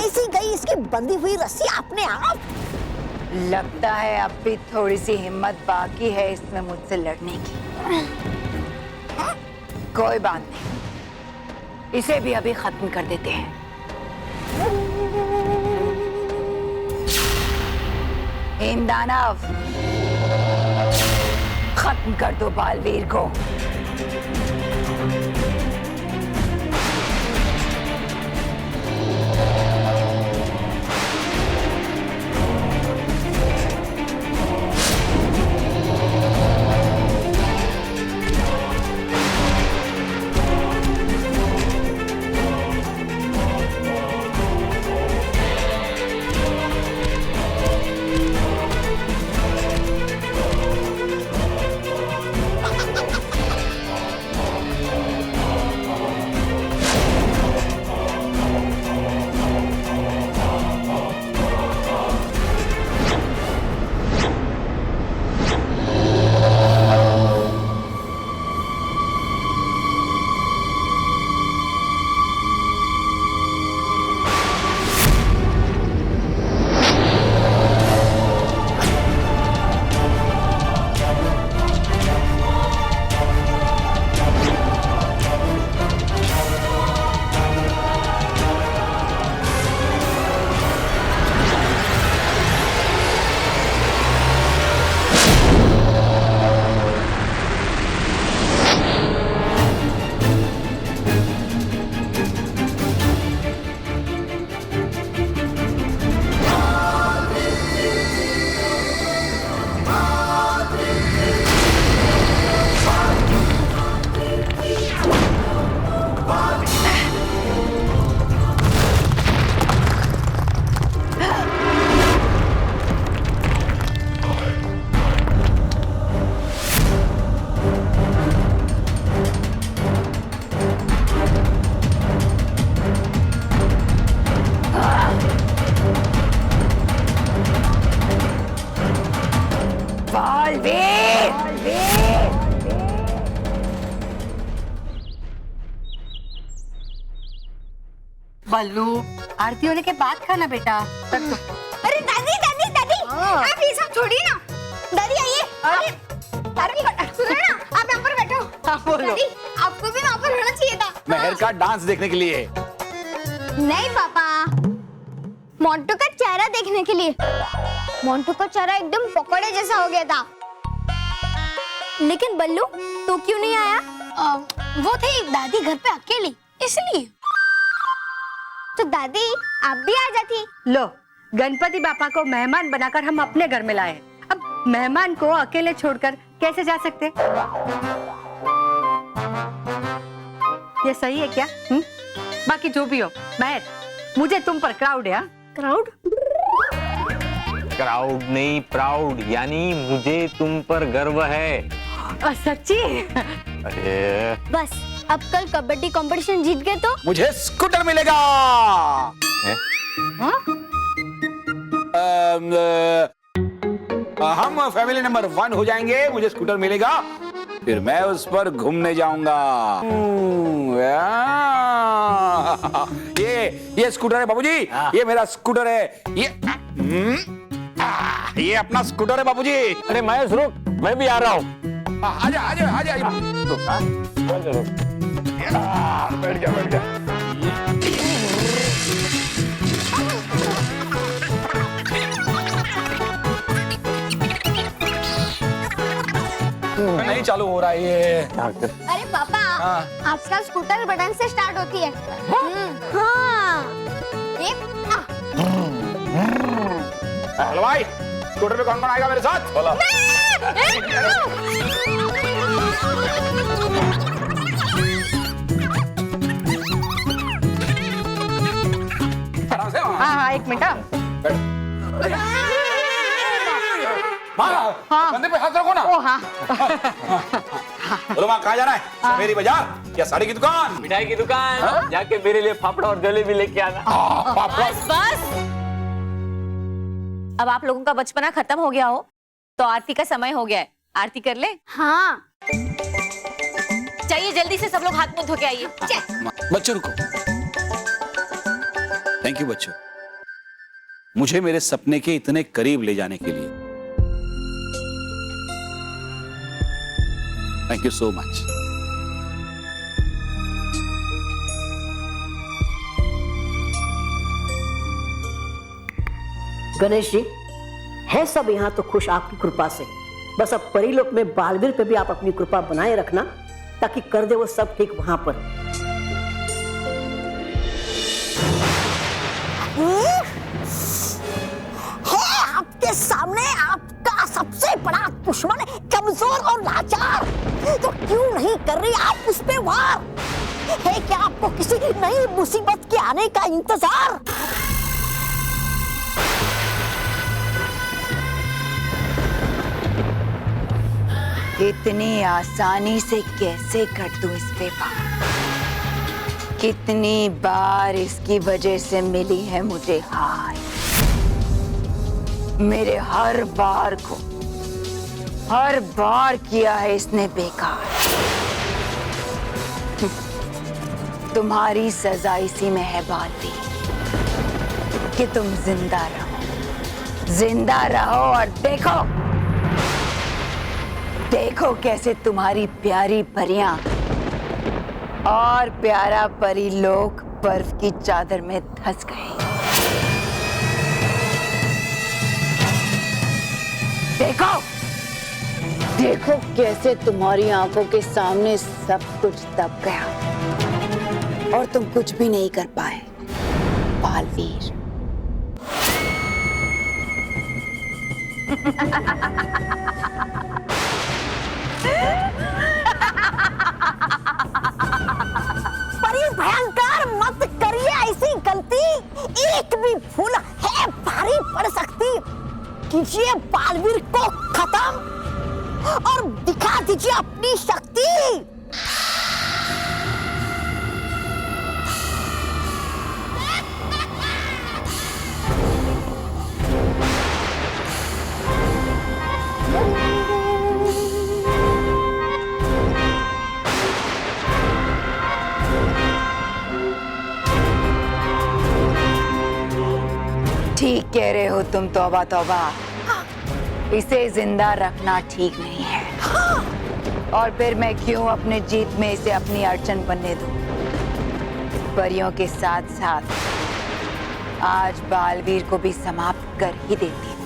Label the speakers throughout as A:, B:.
A: कैसी गई इसकी बंधी हुई रस्सी अपने आप?
B: लगता है अब भी थोड़ी सी हिम्मत बाकी है इसमें मुझसे लड़ने की। कोई बात नहीं, इसे भी अभी खत्म कर देते हैं। हिमदानव, खत्म कर दो बालवीर को।
C: बल्लू, आरती होने के बाद खाना बेटा।
A: अरे दादी दादी दादी, आप ये सब छोड़िए ना। दादी आइए। अरे सुनो ना, आप यहाँ पर बैठो।
C: बोलो।
A: दादी, आपको भी वहाँ पर होना चाहिए था।
D: मेहर का डांस देखने के लिए।
A: नहीं पापा, मोंटू का चेहरा देखने के लिए। मोंटू का चेहरा एकदम पकोड़े जैसा हो गया था। लेकिन बल्लू तो क्यों नहीं आया? वो थी दादी घर पे अकेली, इसलिए। तो दादी आप भी आ जाती।
C: लो, गणपति बापा को मेहमान बनाकर हम अपने घर में लाए। अब मेहमान को अकेले छोड़कर कैसे जा सकते? ये सही है क्या? बाकी जो भी हो, महर, मुझे तुम पर क्राउड है।
A: क्राउड?
E: क्राउड नहीं, प्राउड, यानी मुझे तुम पर गर्व है।
C: सच्ची?
E: अरे
A: बस अब कल कबड्डी कंपटीशन जीत गए तो
D: मुझे स्कूटर मिलेगा। हम फैमिली नंबर 1 हो जाएंगे, मुझे स्कूटर मिलेगा, फिर मैं उस पर घूमने जाऊंगा। ये स्कूटर है बाबूजी, ये मेरा स्कूटर है। ये अपना स्कूटर है बाबूजी।
E: अरे महेश रुक, मैं भी आ रहा हूँ।
D: आजा आजा आजा आजा। बैठ जा बैठ जा। नहीं चालू हो रहा है ये।
A: अरे पापा, आजकल स्कूटर बटन से स्टार्ट होती है। हाँ।
D: हेलो भाई, स्कूटर पे कौन आएगा मेरे साथ? बोला।
C: हाँ, एक मिनट।
D: हाँ, कंधे पे हाथ रखो ना।
C: ओ हाँ।
D: बोलो माँ, कहाँ जाना है? मेरी बाजार या साड़ी की दुकान?
E: मिठाई की दुकान। जाके मेरे लिए फाफड़ा और जलेबी लेके आना।
F: बस बस, अब आप लोगों का बचपना खत्म हो गया हो तो आरती का समय हो गया है। आरती कर ले।
A: हाँ।
F: चाहिए, जल्दी से सब लोग हाथ मुंह धो के आइए।
D: बच्चों रुको। थैंक यू बच्चों। मुझे मेरे सपने के इतने करीब ले जाने के लिए। Thank you so much.
G: Ganesh ji, है सब यहाँ तो खुश आपकी कृपा से। बस अब परीलोक में बालवीर पे भी आप अपनी कृपा बनाए रखना, ताकि कर दे वो सब ठीक वहां पर।
H: है आपके सामने आपका सबसे बड़ा दुश्मन कमजोर और लाचार, तो क्यों नहीं कर रही आप उस पे वार? है क्या आपको किसी नई मुसीबत के आने का इंतजार?
B: इतनी आसानी से कैसे कर दूं इस पे वार? कितनी बार इसकी वजह से मिली है मुझे हार। मेरे हर बार को हर बार किया है इसने बेकार। तुम्हारी सजा इसी में है बालवीर, कि तुम जिंदा रहो और देखो कैसे तुम्हारी प्यारी परियां और प्यारा परी लोग बर्फ की चादर में धंस गए। देखो कैसे तुम्हारी आंखों के सामने सब कुछ दब गया और तुम कुछ भी नहीं कर पाए बालवीर।
H: परी भयंकर, मत करिए ऐसी गलती। एक भी भूल है भारी पड़ सकती। कीजिए बालवीर को खत्म और दिखा दीजिए अपनी शक्ति।
B: ठीक कह रहे हो तुम, तौबा तौबा। इसे जिंदा रखना ठीक नहीं है। और फिर मैं क्यों अपने जीत में इसे अपनी अड़चन बनने दूं? परियों के साथ साथ आज बालवीर को भी समाप्त कर ही देती हूँ।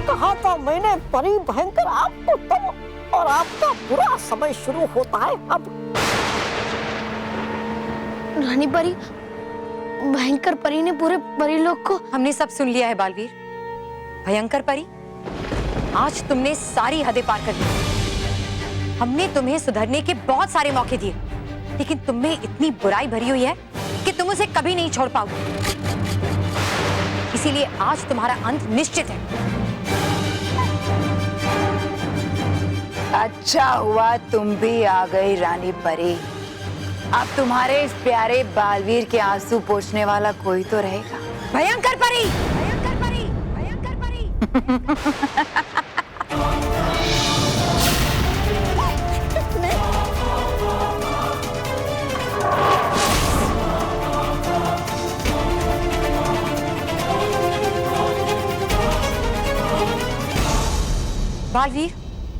H: कहा था मैंने परी भयंकर, आपको तब और आपका बुरा समय शुरू होता है अब।
A: रानी परी, भयंकर परी ने पूरे परीलोक को।
C: हमने सब सुन लिया है बालवीर। भयंकर परी, आज तुमने सारी हदें पार कर दी। हमने तुम्हें सुधरने के बहुत सारे मौके दिए, लेकिन तुम में इतनी बुराई भरी हुई है कि तुम उसे कभी नहीं छोड़ पाओगे। इसीलिए आज तुम्हारा अंत निश्चित है।
B: अच्छा हुआ तुम भी आ गई रानी परी। अब तुम्हारे इस प्यारे बालवीर के आंसू पोंछने वाला कोई तो रहेगा।
C: भयंकर परी, भयंकर परी, भयंकर परी। बालवीर,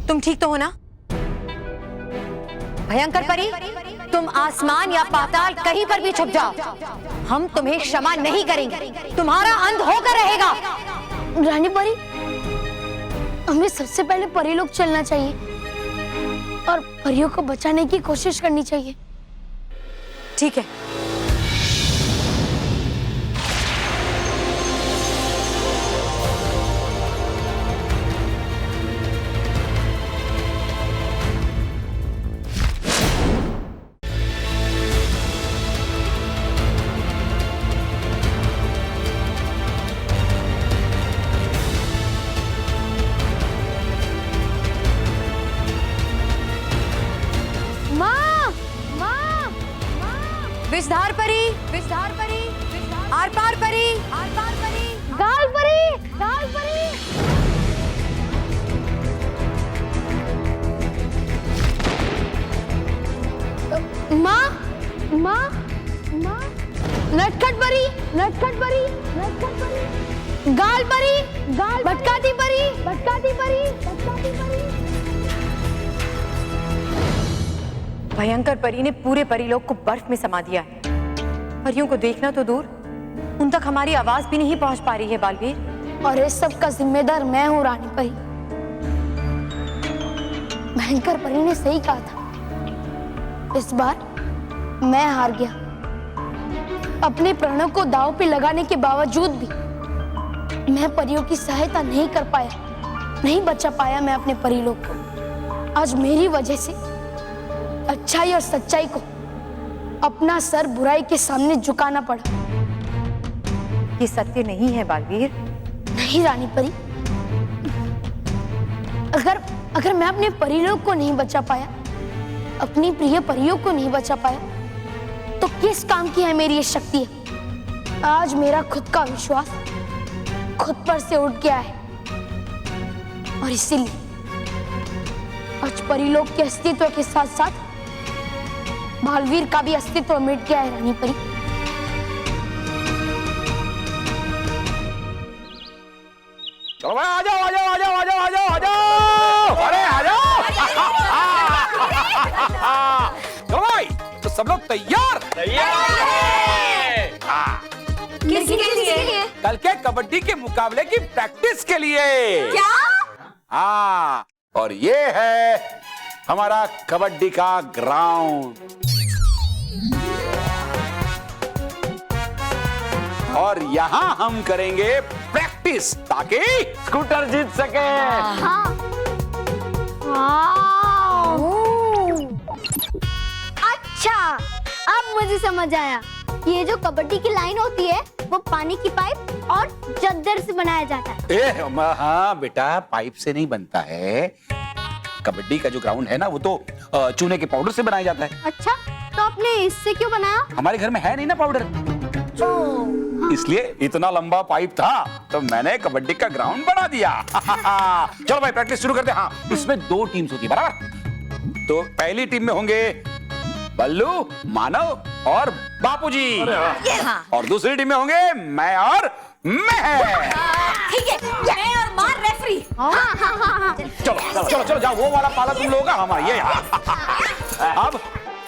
C: तुम ठीक तो हो ना? भयंकर परी, तुम आसमान या पाताल कहीं पर भी छुप जाओ, हम तुम्हें क्षमा नहीं करेंगे। तुम्हारा अंत होकर रहेगा।
A: रानी परी, हमें सबसे पहले परीलोक चलना चाहिए और परियों को बचाने की कोशिश करनी चाहिए।
C: ठीक है। विस्तार परी, आर पार परी, आर पार परी,
A: गाल परी, गाल परी। माँ, माँ, माँ, नटखट परी, नटखट परी, नटखट परी, गाल परी, गाल, भटकाती परी, भटकाती परी, भटकाती परी।
C: भयंकर परी ने पूरे परीलोक को बर्फ में समा दिया है। परियों को देखना तो दूर, उन तक हमारी आवाज भी नहीं पहुंच पा रही है बालवीर।
A: और इस सब का जिम्मेदार मैं हूँ रानी परी। भयंकर परी ने सही कहा था, इस बार मैं हार गया। अपने प्राणों को दांव पे लगाने के बावजूद भी मैं परियों की सहायता नहीं कर पाया, नहीं बचा पाया मैं अपने परीलोक को। आज मेरी वजह से अच्छाई और सच्चाई को अपना सर बुराई के सामने झुकाना पड़ा।
C: ये सत्य नहीं है बालवीर।
A: नहीं रानी परी, अगर मैं अपने परीलोक को नहीं बचा पाया, अपनी प्रिय परियों को नहीं बचा पाया, तो किस काम की है मेरी ये शक्ति? आज मेरा खुद का विश्वास खुद पर से उठ गया है और इसीलिए आज परीलोक के अस्तित्व के साथ साथ बालवीर का भी अस्तित्व मिट गया है रानी परी।
D: चलो भाई, आ जाओ, आ जाओ, आ जाओ, आ जाओ, आ जाओ, आ जाओ, अरे आ जाओ। चलो भाई, तो सब लोग तैयार?
A: किसके लिए?
D: कल के कबड्डी के मुकाबले की प्रैक्टिस के लिए।
A: क्या?
D: हाँ, और ये है हमारा कबड्डी का ग्राउंड। और यहाँ हम करेंगे प्रैक्टिस ताकि
E: स्कूटर जीत सके।
A: अच्छा, अब मुझे समझ आया। ये जो कबड्डी की लाइन होती है वो पानी की पाइप और चद्दर से बनाया जाता है।
D: हाँ बेटा, पाइप से नहीं बनता है। कबड्डी का जो ग्राउंड है ना, वो तो चूने के पाउडर से बनाया जाता है।
A: अच्छा, तो आपने इससे क्यों बनाया?
D: हमारे घर में है नहीं ना पाउडर, इसलिए इतना लंबा पाइप था तो मैंने कबड्डी का ग्राउंड बना दिया। चलो भाई, प्रैक्टिस शुरू करते हैं। हाँ, इसमें 2 टीम्स होती है, बराबर? तो पहली टीम में होंगे बल्लू, मानव और बापूजी। और दूसरी टीम में होंगे मैं और मैं।
F: ठीक है, मैं और मार रेफरी।
D: चलो चलो चलो चलो, जाओ, वो वाला पाला तुम लोगों का, हमारा ये। अब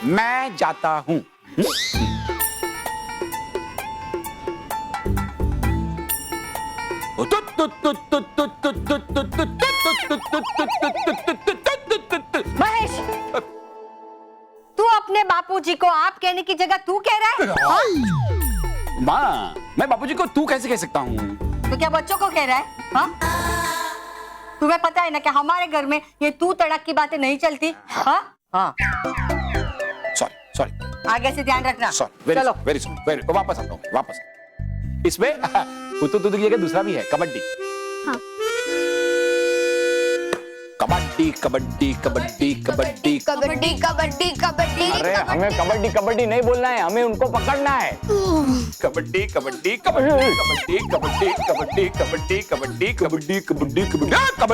D: मैं जाता हूँ।
C: महेश, तू अपने बापूजी को आप कहने की जगह तू कह रहा है?
D: माँ, मैं बापूजी को तू कैसे कह सकता हूँ?
C: तो क्या बच्चों को कह रहा है? हाँ? तुम्हें पता है ना कि हमारे घर में ये तू तड़क की बातें नहीं चलती। हाँ? हाँ।
D: सॉरी सॉरी,
C: आगे से ध्यान रखना।
D: सॉरी,
C: चलो।
D: वेरी सॉरी, वापस आता हूँ, वापस। इसमें तू की जगह दूसरा भी है, कबड्डी।
A: हाँ।
D: कबड्डी कबड्डी कबड्डी कबड्डी
A: कबड्डी कबड्डी कबड्डी।
E: अरे हमें कबड्डी कबड्डी नहीं बोलना है, हमें उनको पकड़ना है।
D: कबड्डी कबड्डी कबड्डी कबड्डी कबड्डी कबड्डी कबड्डी कबड्डी कबड्डी कबड्डी कबड्डी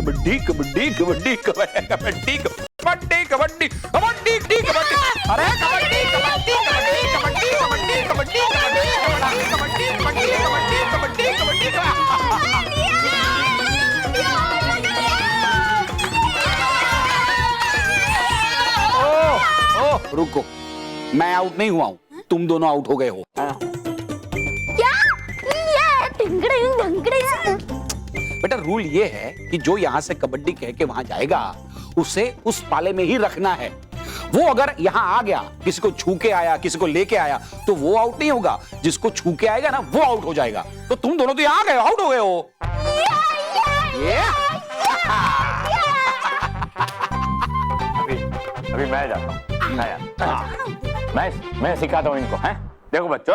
D: कबड्डी कबड्डी कबड्डी कबड्डी कबड्डी कबड्डी कबड्डी कबड्डी। अरे कबड्डी कबड्डी कबड्डी कबड्डी कबड्डी कबड्डी कबड्डी कबड्डी कबड्डी कबड्डी कबड्डी ओह, रुको, मैं आउट नहीं हुआ हूँ, तुम दोनों आउट हो गए हो।
A: क्या? ये टिंगड़िंग ढंगड़िंग।
D: बेटा, रूल ये है कि जो यहाँ से कबड्डी कह के वहां जाएगा उसे उस पाले में ही रखना है। वो अगर यहाँ आ गया, किसी को छू के आया, किसी को लेके आया, तो वो आउट नहीं होगा। जिसको छू के आएगा ना, वो आउट हो जाएगा। तो तुम दोनों तो यहाँ आ गए, आउट हो गए हो।
E: अभी मैं जाता हूँ। मैं सिखाता हूँ इनको। हैं? देखो बच्चों,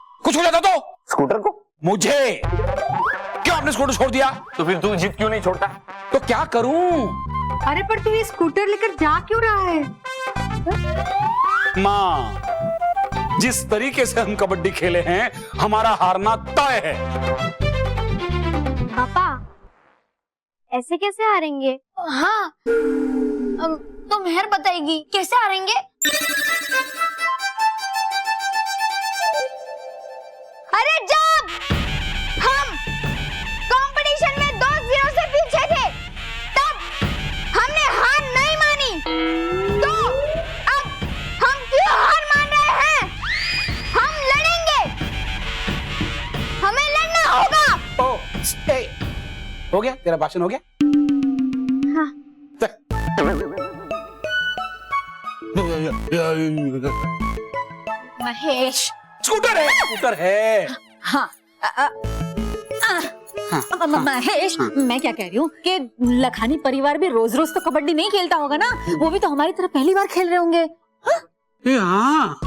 D: कुछ हो जाता तो?
E: स्कूटर को?
D: मुझे क्यों आपने स्कूटर छोड़ दिया?
E: तो फिर तू जिद क्यों नहीं छोड़ता?
D: तो क्या करूं?
C: अरे पर तू ये स्कूटर लेकर जा क्यों रहा है?
D: माँ, जिस तरीके से हम कबड्डी खेले हैं, हमारा हारना तय है।
A: पापा, ऐसे कैसे हारेंगे? हाँ, तो मेहर बताएगी कैसे हारेंगे? अरे जब हम कंपटीशन में 2-0 से पीछे थे, तब हमने हार नहीं मानी। तो अब हम क्यों हार मान रहे हैं? हम लड़ेंगे, हमें लड़ना होगा।
D: ओ, ए, हो गया तेरा भाषण हो गया?
A: हाँ।
F: महेश,
D: स्कूटर है, स्कूटर है।
F: हाँ महेश, मैं क्या कह रही हूँ कि लखानी परिवार भी रोज रोज तो कबड्डी नहीं खेलता होगा ना, वो भी तो हमारी तरह पहली बार खेल रहे होंगे।
D: हाँ।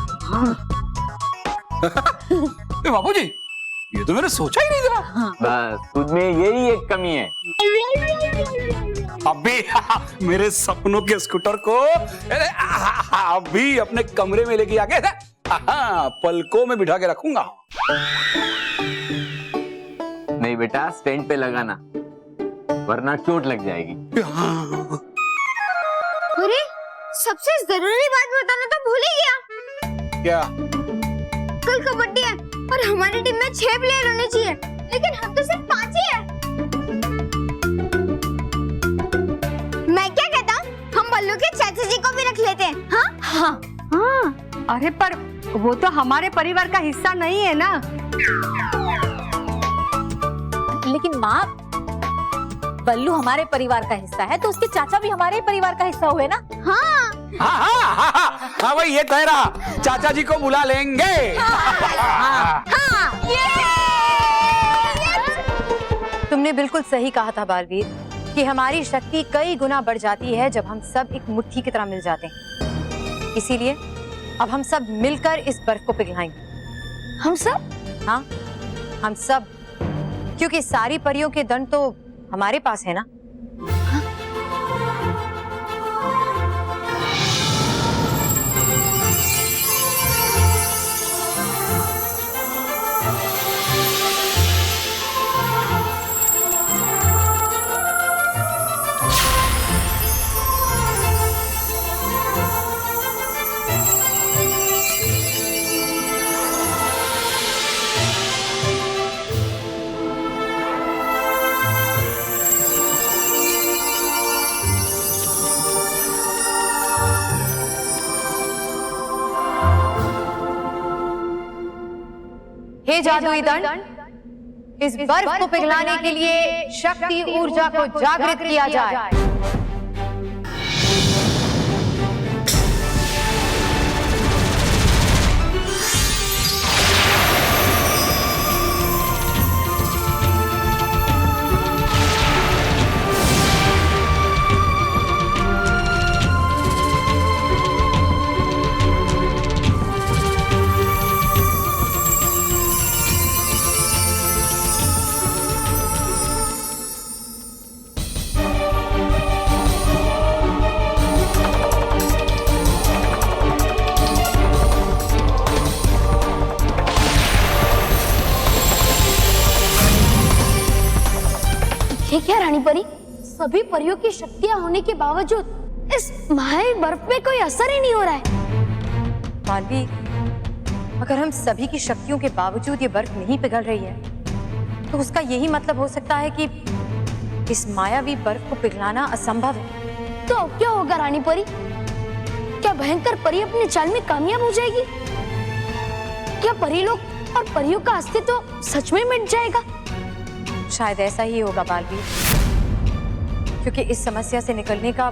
D: बाबूजी, ये तो मैंने सोचा ही नहीं था।
E: बस तुझ में यही एक कमी है।
D: अभी मेरे सपनों के स्कूटर को अभी अपने कमरे में लेके आके पलकों में बिठा के रखूंगा।
E: नहीं बेटा, स्टैंड पे लगाना, वरना चोट लग जाएगी।
A: अरे, सबसे जरूरी बात बताना तो भूल ही गया।
D: क्या?
A: कल कबड्डी है और हमारी टीम में 6 प्लेयर होने चाहिए, लेकिन हम तो सिर्फ 5 ही हैं। मैं क्या कहता हूँ, हम बल्लू के चाचा जी को भी रख लेते हैं। हाँ हाँ
C: हाँ, अरे पर वो तो हमारे परिवार का हिस्सा नहीं है ना।
F: लेकिन माँ, बल्लू हमारे परिवार का हिस्सा है तो उसके चाचा भी हमारे परिवार का हिस्सा हुए ना।
A: हाँ
D: हाँ भाई, ये तय रहा, चाचा जी को बुला लेंगे।
C: तुमने बिल्कुल सही कहा था बालवीर कि हमारी शक्ति कई गुना बढ़ जाती है जब हम सब एक मुट्ठी की तरह मिल जाते हैं। इसीलिए अब हम सब मिलकर इस बर्फ को पिघलाएंगे।
A: हम सब?
C: हाँ, हम सब, क्योंकि सारी परियों के दंड तो हमारे पास है ना। हे जादुई दंड, इस बर्फ को पिघलाने के लिए शक्ति ऊर्जा को जागृत किया जाए।
A: ये क्या रानी परी, सभी परियों की शक्तियां होने के बावजूद इस मायावी बर्फ पे कोई असर ही नहीं हो रहा है।
C: मालवी, अगर हम सभी की शक्तियों के बावजूद ये बर्फ नहीं पिघल रही है, तो उसका यही मतलब हो सकता है कि इस मायावी बर्फ को पिघलाना असंभव है।
A: तो क्या होगा रानी परी? क्या भयंकर परी अपनी चाल में कामयाब हो जाएगी? क्या परी लोग और परियों का अस्तित्व सच में मिट जाएगा?
C: शायद ऐसा ही होगा बालवीर, क्योंकि इस समस्या से निकलने का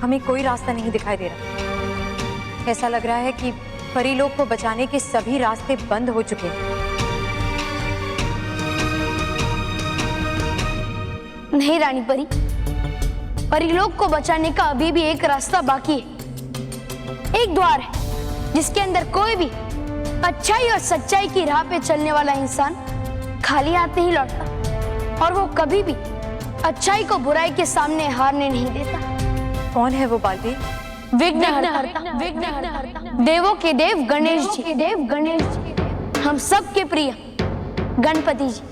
C: हमें कोई रास्ता नहीं दिखाई दे रहा। ऐसा लग रहा है कि परी लोग को बचाने के सभी रास्ते बंद हो चुके हैं।
A: नहीं रानी परी, परिलोक को बचाने का अभी भी एक रास्ता बाकी है। एक द्वार है जिसके अंदर कोई भी अच्छाई और सच्चाई की राह पे चलने वाला इंसान खाली हाथ नहीं लौटता और वो कभी भी अच्छाई को बुराई के सामने हारने नहीं देता।
C: कौन है वो बालवीर?
A: विघ्नहर्ता, देवों के देव गणेश जी, हम सब के प्रिय गणपति जी।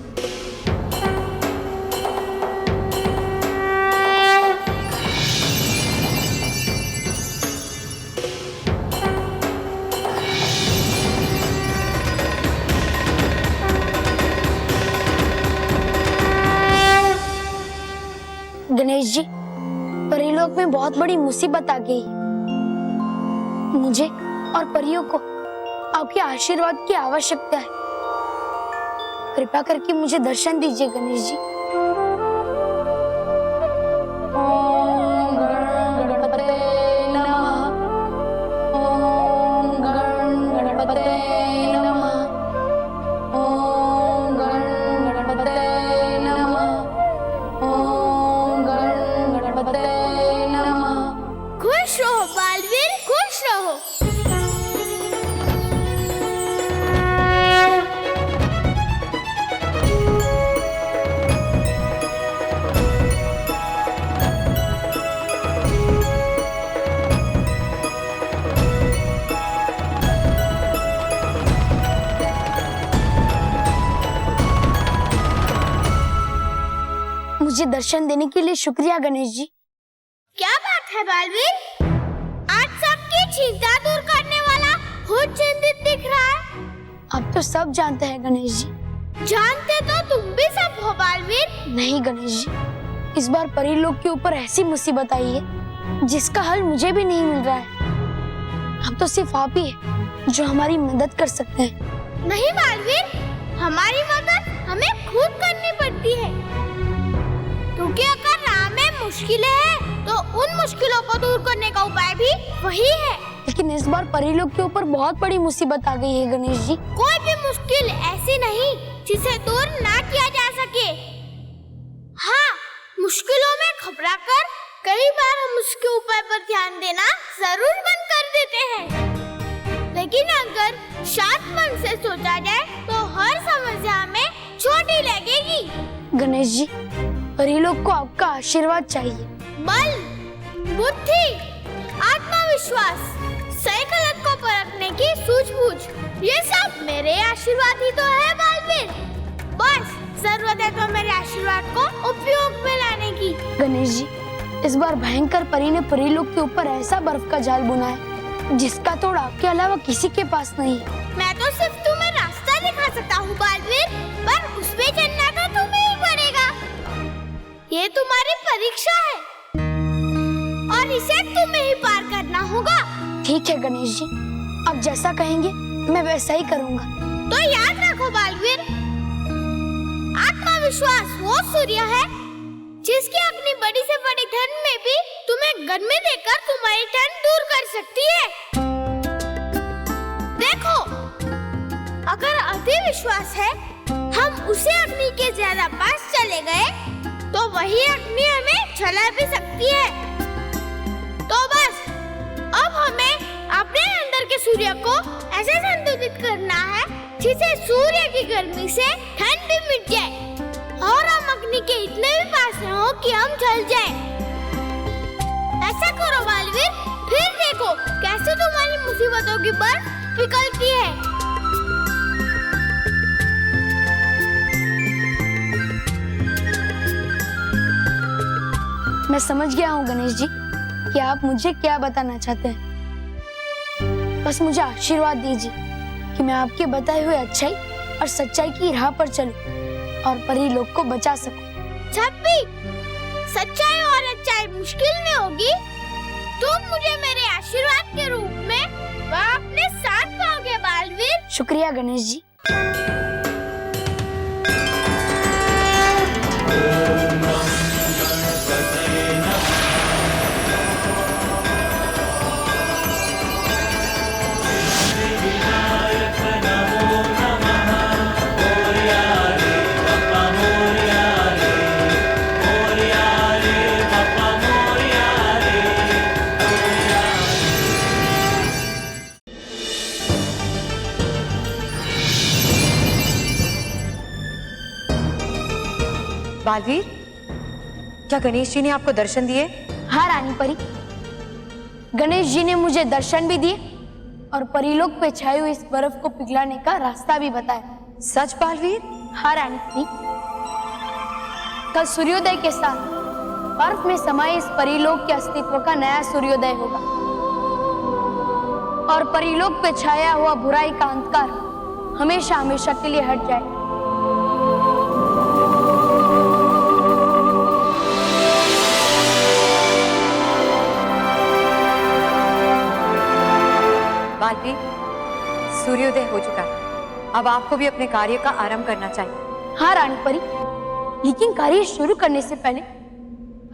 A: गणेश जी, परीलोक में बहुत बड़ी मुसीबत आ गई। मुझे और परियों को आपके आशीर्वाद की आवश्यकता है। कृपा करके मुझे दर्शन दीजिए गणेश जी। ओम गणपते नमः, ओम गणपते नमः, ओम गणपते नमः, ओम गणपते नमः।
I: खुश रहो बालवीर, खुश रहो।
A: मुझे दर्शन देने के लिए शुक्रिया गणेश जी।
I: क्या बात है बालवीर, आज सबकी चिंता दूर करने वाला खुद चिंतित दिख रहा है।
A: अब तो सब जानते हैं गणेश जी।
I: जानते तो तुम भी सब हो बालवीर।
A: नहीं गणेश जी, इस बार परीलोक के ऊपर ऐसी मुसीबत आई है जिसका हल मुझे भी नहीं मिल रहा है। अब तो सिर्फ आप ही है जो हमारी मदद कर सकते हैं।
I: नहीं बालवीर, हमारी मदद हमें खुद करनी पड़ती है, क्योंकि अगर राह में मुश्किलें हैं तो उन मुश्किलों को दूर करने का उपाय भी वही है।
A: लेकिन इस बार परीलोक के ऊपर बहुत बड़ी मुसीबत आ गई है गणेश जी।
I: कोई भी मुश्किल ऐसी नहीं जिसे दूर ना किया जा सके। हाँ, मुश्किलों में घबरा कर कई बार हम उसके उपाय पर ध्यान देना जरूर बंद कर देते हैं, लेकिन अगर शांत मन से सोचा जाए तो हर समस्या में छोटी लगेगी।
A: गणेश जी, परीलोक को आपका आशीर्वाद चाहिए।
I: बल, बुद्धि, आत्मविश्वास, सही गलत को परखने की सूझबूझ, ये सब मेरे आशीर्वाद ही तो है बालवीर। बस जरूरत है तो मेरे आशीर्वाद को उपयोग में लाने की।
A: गणेश जी, इस बार भयंकर परी ने परीलोक के ऊपर ऐसा बर्फ का जाल बुना है जिसका तोड़ आपके अलावा किसी के पास नहीं है।
I: मैं तो सिर्फ तुम्हें रास्ता दिखा सकता हूँ बालवीर, पर उस पे चलना तो तुम्हें ही पड़ेगा। ये तुम्हारी परीक्षा है और इसे तुम्हें ही पार करना होगा।
A: ठीक है गणेश जी, आप जैसा कहेंगे मैं वैसा ही करूँगा।
I: तो याद रखो बालवीर, आत्मविश्वास वो सूर्य है जिसकी अग्नि बड़ी से बड़ी ठंड में भी तुम्हें गर्मी देकर तुम्हारी ठंड दूर कर सकती है। देखो, अगर अति विश्वास है, हम उसे अग्नि के ज्यादा पास चले गए तो वही अग्नि हमें जला भी सकती है। तो बस अब हमें अपने अंदर के सूर्य को ऐसे संतुलित करना है जिससे सूर्य की गर्मी से ठंड भी मिट जाए और हम अग्नि के इतने भी पास न हो कि हम जल जाएं। ऐसा करो बालवीर, फिर देखो कैसे तुम्हारी मुसीबतों की बर्फ पिघलती है।
A: मैं समझ गया हूँ गणेश जी कि आप मुझे क्या बताना चाहते हैं। बस मुझे आशीर्वाद दीजिए कि मैं आपके बताए हुए अच्छाई और सच्चाई की राह पर चलूं और परीलोक को बचा सकूं।
I: जब भी सच्चाई और अच्छाई मुश्किल में होगी, तुम मुझे मेरे आशीर्वाद के रूप में वहाँ अपने साथ पाओगे बालवीर।
A: शुक्रिया गणेश जी।
C: बालवीर, क्या गणेश जी ने आपको दर्शन दिए?
A: हाँ रानी परी, गणेश जी ने मुझे दर्शन भी दिए और परिलोक पे छाई हुई इस बर्फ को पिघलाने का रास्ता भी बताया।
C: सच बालवीर?
A: हाँ रानी परी, कल सूर्योदय के साथ बर्फ में समाये इस परिलोक के अस्तित्व का नया सूर्योदय होगा और परिलोक पे छाया हुआ बुराई का अंधकार हमेशा हमेशा के लिए हट जाए।
C: बालवीर, सूर्योदय हो चुका है, अब आपको भी अपने कार्य का आरंभ करना चाहिए।
A: हाँ रानी परी, लेकिन कार्य शुरू करने से पहले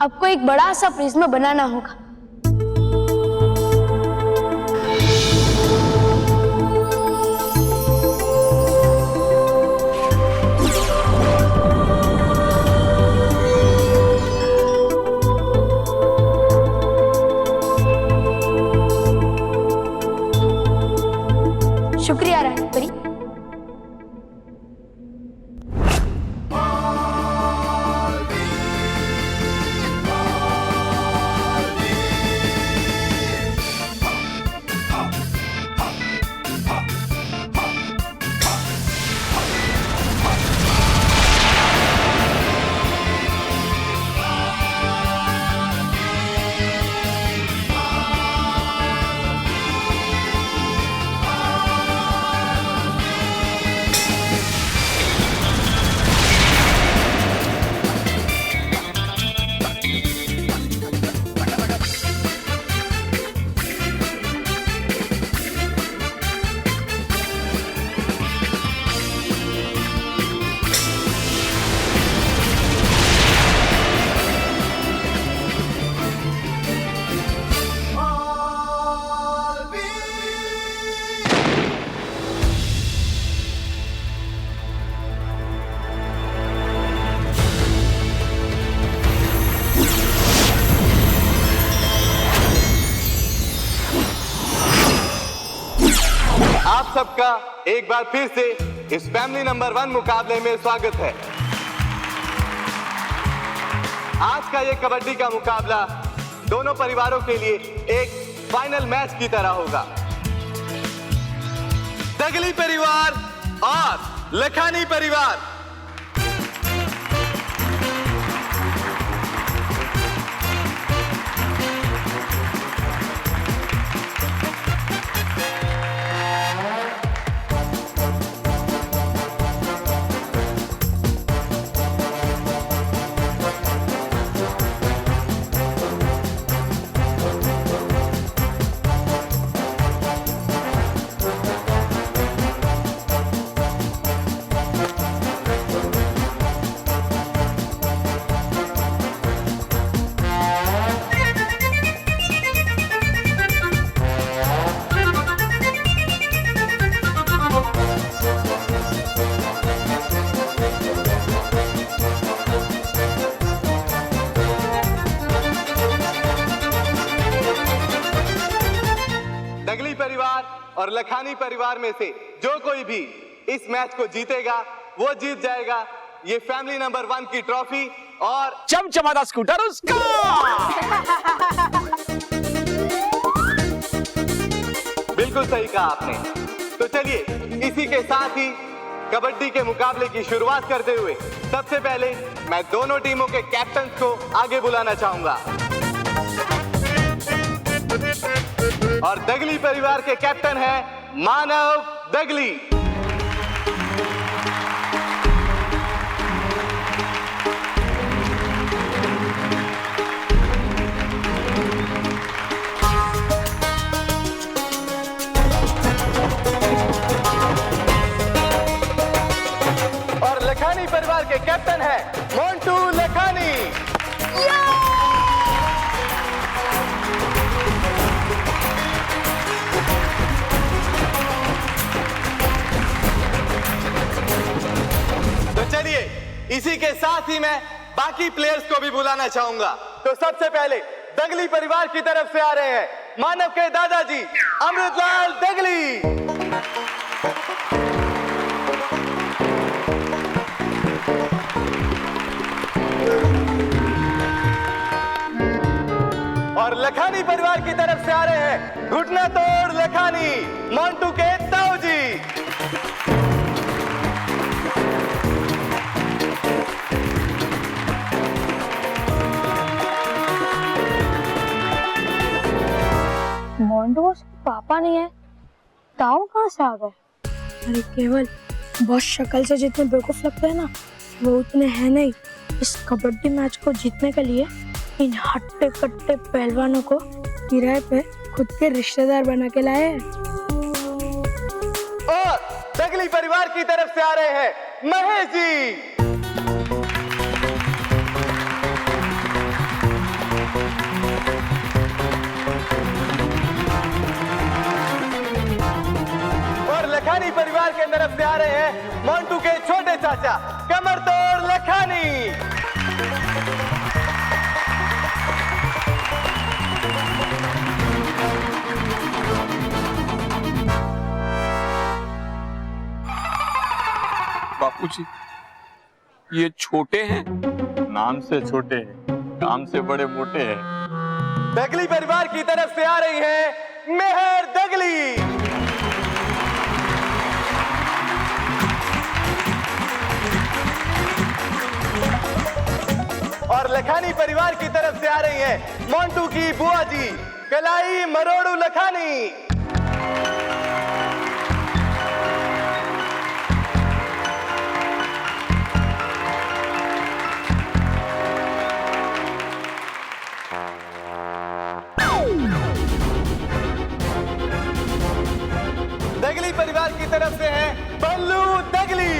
A: आपको एक बड़ा सा प्रिज्म बनाना होगा। शुक्रिया रानी परी।
J: आप सबका एक बार फिर से इस फैमिली नंबर 1 मुकाबले में स्वागत है। आज का ये कबड्डी का मुकाबला दोनों परिवारों के लिए एक फाइनल मैच की तरह होगा। दगली परिवार और लखानी परिवार, दगली परिवार और लखानी परिवार में से जो कोई भी इस मैच को जीतेगा वो जीत जाएगा ये फैमिली नंबर 1 की ट्रॉफी और
D: चमचमाता स्कूटर उसका।
J: बिल्कुल सही कहा आपने। तो चलिए इसी के साथ ही कबड्डी के मुकाबले की शुरुआत करते हुए सबसे पहले मैं दोनों टीमों के कैप्टन को आगे बुलाना चाहूंगा और दगली परिवार के कैप्टन है मानव दगली। और लखानी परिवार के कैप्टन है मोंटू लखानी। चलिए इसी के साथ ही मैं बाकी प्लेयर्स को भी बुलाना चाहूंगा। तो सबसे पहले दगली परिवार की तरफ से आ रहे हैं मानव के दादाजी अमृतलाल दगली। आ रहे हैं घुटना तोड़ लखानी मोंटू के ताऊ जी।
A: मोंटू पापा नहीं है, ताऊ कहाँ से आ गए? अरे केवल बॉस शक्ल से जितने बेवकूफ लगते हैं ना, वो उतने हैं नहीं। इस कबड्डी मैच को जीतने के लिए इन हट्टे कट्टे पहलवानों को किराए पे खुद के रिश्तेदार बना के लाए हैं।
J: और दगली परिवार की तरफ से आ रहे हैं महेश जी। और लखानी परिवार के तरफ से आ रहे हैं मोंटू के छोटे चाचा कमर तोड़ लखानी।
E: बापूजी, ये छोटे हैं? नाम से छोटे हैं, काम से बड़े मोटे हैं।
J: दगली परिवार की तरफ से आ रही है मेहर दगली। और लखानी परिवार की तरफ से आ रही है मोंटू की बुआ जी कलाई मरोड़ू लखानी। दगली परिवार की तरफ से है बल्लू दगली।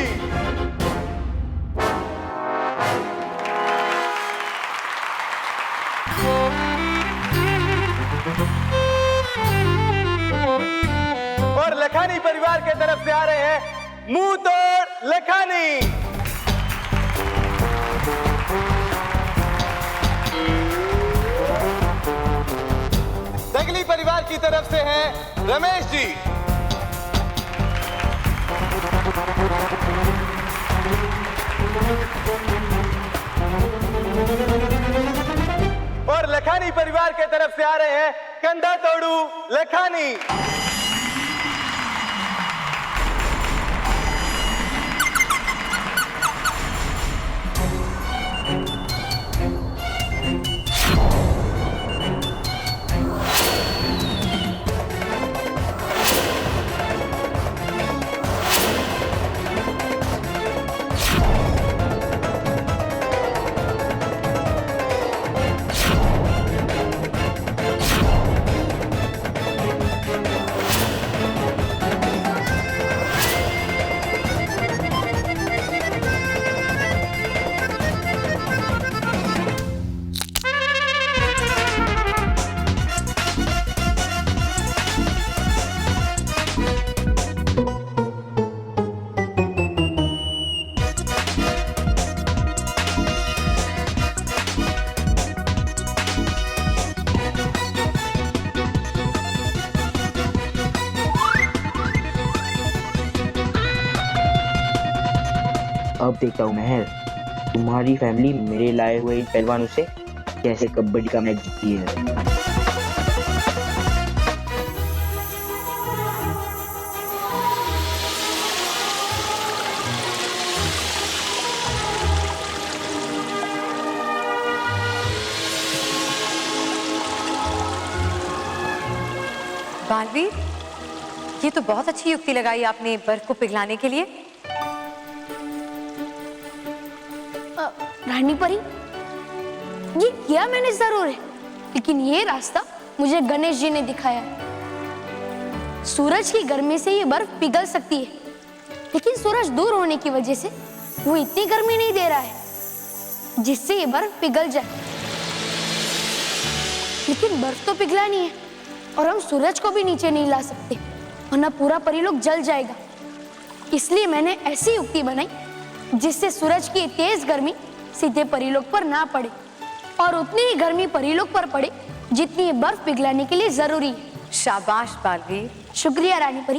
J: और लखानी परिवार के तरफ से आ रहे हैं मुंह तोड़ लखानी। दगली परिवार की तरफ से हैं रमेश जी। और लखानी परिवार के तरफ से आ रहे हैं कंधा तोड़ू लखानी।
K: अब देखता हूँ महर, तुम्हारी फैमिली मेरे लाए हुए इन पहलवानों से कैसे कबड्डी का मैच जीती है।
C: बालवीर, ये तो बहुत अच्छी युक्ति लगाई आपने बर्फ को पिघलाने के लिए।
A: रानी परी, ये किया मैंने जरूर है, लेकिन ये रास्ता मुझे गणेश जी ने दिखाया है। सूरज की गर्मी से ये बर्फ पिघल सकती है, लेकिन सूरज दूर होने की वजह से वो इतनी गर्मी नहीं दे रहा है जिससे ये बर्फ पिघल जाए। लेकिन बर्फ तो पिघलानी है और हम सूरज को भी नीचे नहीं ला सकते, वरना पूरा परिलोक जल जाएगा। इसलिए मैंने ऐसी युक्ति बनाई जिससे सूरज की तेज गर्मी सीधे परिलोक पर ना पड़े और उतनी ही गर्मी परिलोक पर पड़े जितनी ये बर्फ पिघलाने के लिए जरूरी है।
C: शाबाश बालवीर।
A: शुक्रिया रानी परी।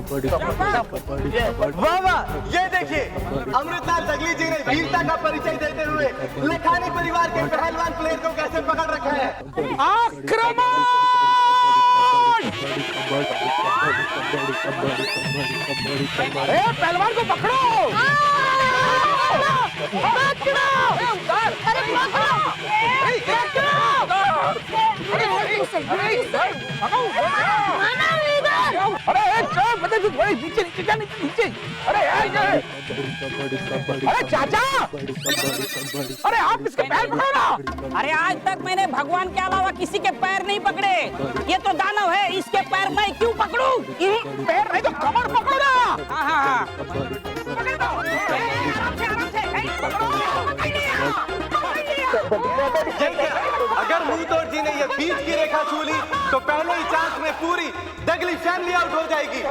J: वाह वाह, ये देखिए अमृतलाल दगली जी ने वीरता का परिचय देते हुए लखानी परिवार के पहलवान प्लेयर को कैसे पकड़ रखा है।
L: आक्रमण!
D: अरे पहलवान को पकड़ो! अरे नीचे नीचे जा, नीचे नीचे। अरे चाचा, अरे आप इसके पैर पकड़ो ना।
L: अरे आज तक मैंने भगवान के अलावा किसी के पैर नहीं पकड़े। ये तो दानव है, इसके पैर मैं क्यों पकड़ूं?
D: पैर नहीं तो कमर पकड़ो ना।
L: हाँ हाँ हाँ।
J: अगर मुंहतोड़ जी ने ये बीच की रेखा छू ली तो पहले ही चांस में पूरी दगली फैमिली आउट हो जाएगी।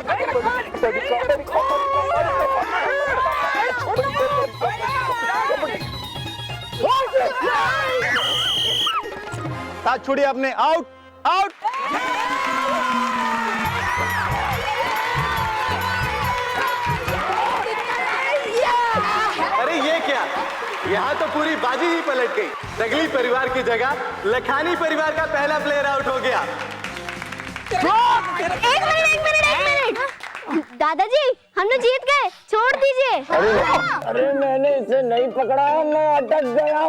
J: साथ छोड़िए अपने, आउट आउट। अरे ये क्या, यहाँ तो पूरी बाजी ही पलट गई। दगली परिवार की जगह लखानी परिवार का पहला प्लेयर आउट हो गया।
I: एक मिनट। दादाजी, हम लोग जीत गए, छोड़ दीजिए।
K: अरे मैंने इसे नहीं पकड़ा, मैं अटक गया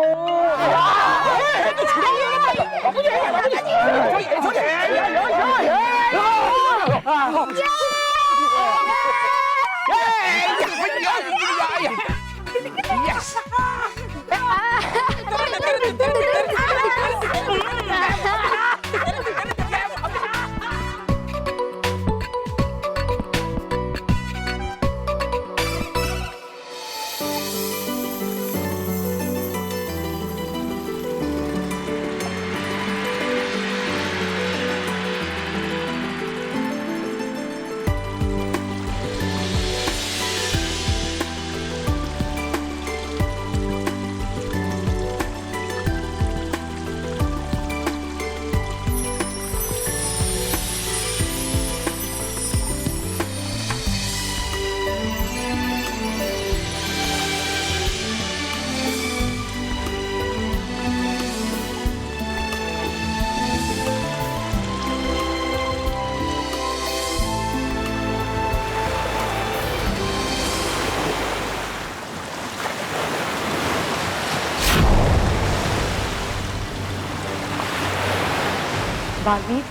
C: बालवीर,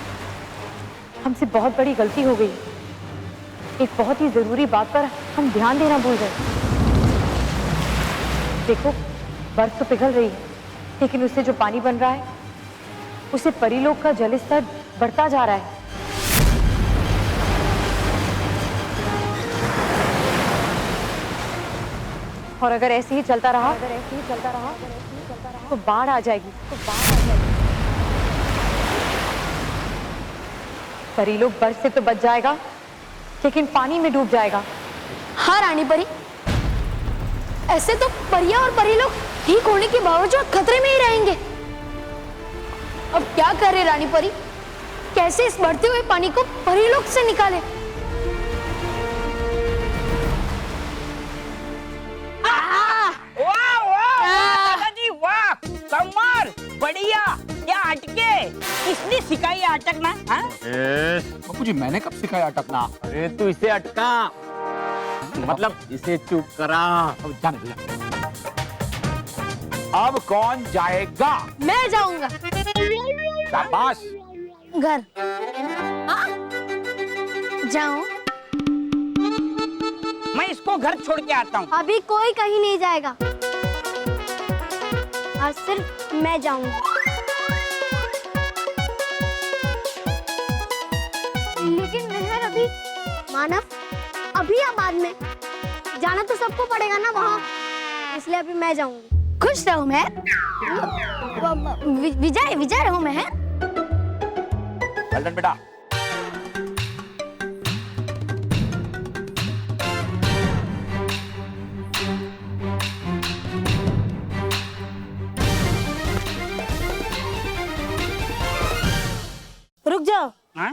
C: हमसे बहुत बड़ी गलती हो गई। एक बहुत ही जरूरी बात पर हम ध्यान देना भूल गए। देखो, बर्फ तो पिघल रही है, लेकिन उससे जो पानी बन रहा है, उससे परीलोक का जल स्तर बढ़ता जा रहा है। और अगर ऐसे ही चलता रहा तो बाढ़ आ जाएगी। परीलोक बर्फ से तो बच जाएगा, लेकिन पानी में डूब जाएगा।
A: हाँ रानी परी, ऐसे तो परियां और परीलोक ठीक होने के बावजूद खतरे में ही रहेंगे। अब क्या करे रानी परी, कैसे इस बढ़ते हुए पानी को परीलोक से निकाले?
L: वाह वाह दादाजी, वाह, कमाल, बढ़िया। क्या अटके? किसने सिखाई अटकना? हाँ?
D: बापू जी, मैंने कब सिखाया अटकना?
E: अरे तू इसे अटका, मतलब इसे चुप करा।
D: अब जाने दो। अब कौन जाएगा?
A: मैं जाऊंगा
D: शाबाश।
A: घर। जाओ।
L: मैं इसको घर छोड़ के आता हूँ।
I: अभी कोई कहीं नहीं जाएगा, आज सिर्फ मैं जाऊंगा। लेकिन मेहर, अभी मानव, अभी या बाद में जाना तो सबको पड़ेगा ना वहाँ, इसलिए अभी मैं जाऊंगी।
A: खुश रहो मेहर। विजय विजय रहो मेहर।
D: वेल डन बेटा।
F: रुक जाओ।
L: हाँ?